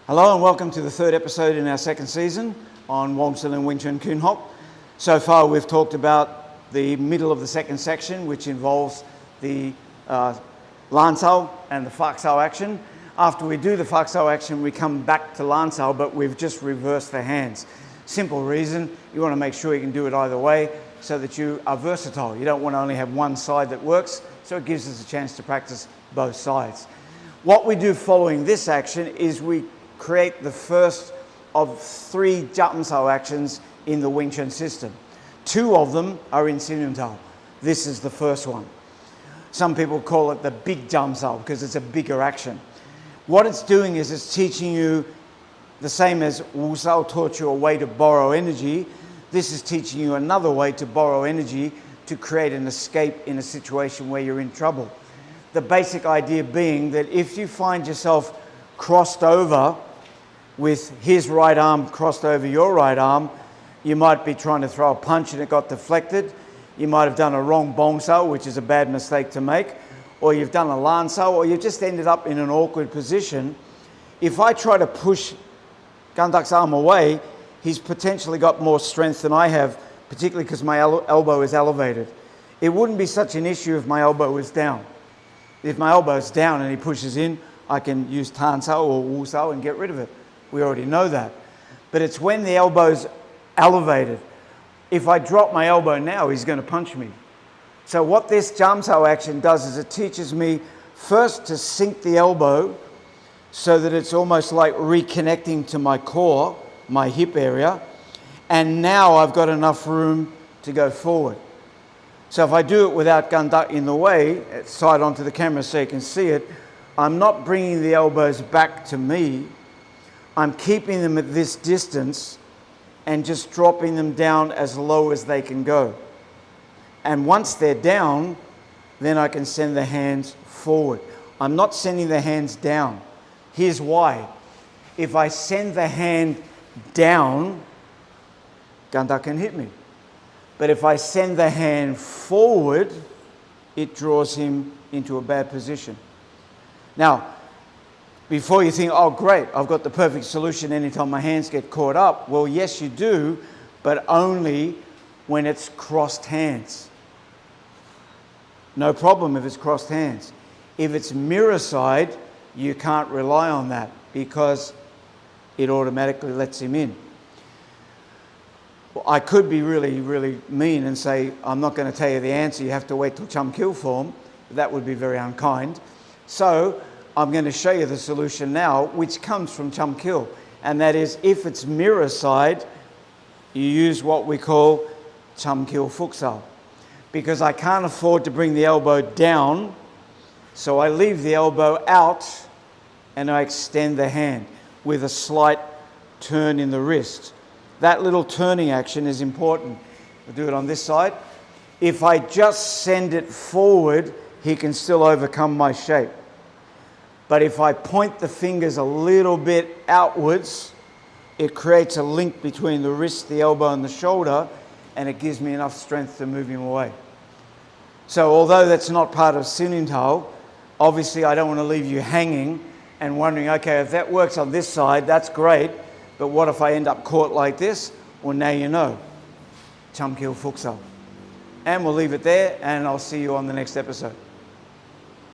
Hello and welcome to the third episode in our second season on WSL and Wing Tsun Kuen Hop. So far we've talked about the middle of the second section, which involves the Lan Sau and the Fook Sau action. After we do the Fook Sau action, we come back to Lan Sau, but we've just reversed the hands. Simple reason, you want to make sure you can do it either way so that you are versatile. You don't want to only have one side that works, so it gives us a chance to practice both sides. What we do following this action is we create the first of 3 Jam Sau actions in the Wing Chun system. 2 of them are in Siu Nim Tau. This is the first one. Some people call it the big Jam Sau because it's a bigger action. What it's doing is it's teaching you the same as Wu Sau taught you a way to borrow energy. This is teaching you another way to borrow energy to create an escape in a situation where you're in trouble. The basic idea being that if you find yourself crossed over with his right arm crossed over your right arm, you might be trying to throw a punch and it got deflected. You might have done a wrong Bong Sau, which is a bad mistake to make, or you've done a Lan Sau, or you've just ended up in an awkward position. If I try to push Gandak's arm away, he's potentially got more strength than I have, particularly because my elbow is elevated. It wouldn't be such an issue if my elbow was down. If my elbow is down and he pushes in, I can use Tan Sau or Wu Sau and get rid of it. We already know that. But it's when the elbow's elevated. If I drop my elbow now, he's going to punch me. So what this Jam Sau action does is it teaches me first to sink the elbow so that it's almost like reconnecting to my core, my hip area. And now I've got enough room to go forward. So if I do it without Gandak in the way, side onto the camera so you can see it, I'm not bringing the elbows back to me. I'm keeping them at this distance and just dropping them down as low as they can go. And once they're down, then I can send the hands forward. I'm not sending the hands down. Here's why. If I send the hand down, Gandak can hit me. But if I send the hand forward, it draws him into a bad position. Now, before you think, oh great, I've got the perfect solution anytime my hands get caught up. Well, yes you do, but only when it's crossed hands. No problem if it's crossed hands. If it's mirror side, you can't rely on that because it automatically lets him in. Well, I could be really, really mean and say, I'm not going to tell you the answer, you have to wait till Cham Kiu form. That would be very unkind. So I'm going to show you the solution now, which comes from Cham Kiu. And that is, if it's mirror side, you use what we call Cham Kiu Fook Sau. Because I can't afford to bring the elbow down, so I leave the elbow out and I extend the hand with a slight turn in the wrist. That little turning action is important. I'll do it on this side. If I just send it forward, he can still overcome my shape. But if I point the fingers a little bit outwards, it creates a link between the wrist, the elbow, and the shoulder, and it gives me enough strength to move him away. So although that's not part of Siu Nim Tau, obviously I don't want to leave you hanging and wondering, okay, if that works on this side, that's great, but what if I end up caught like this? Well, now you know. Cham Kiu Fook Sau. And we'll leave it there, and I'll see you on the next episode.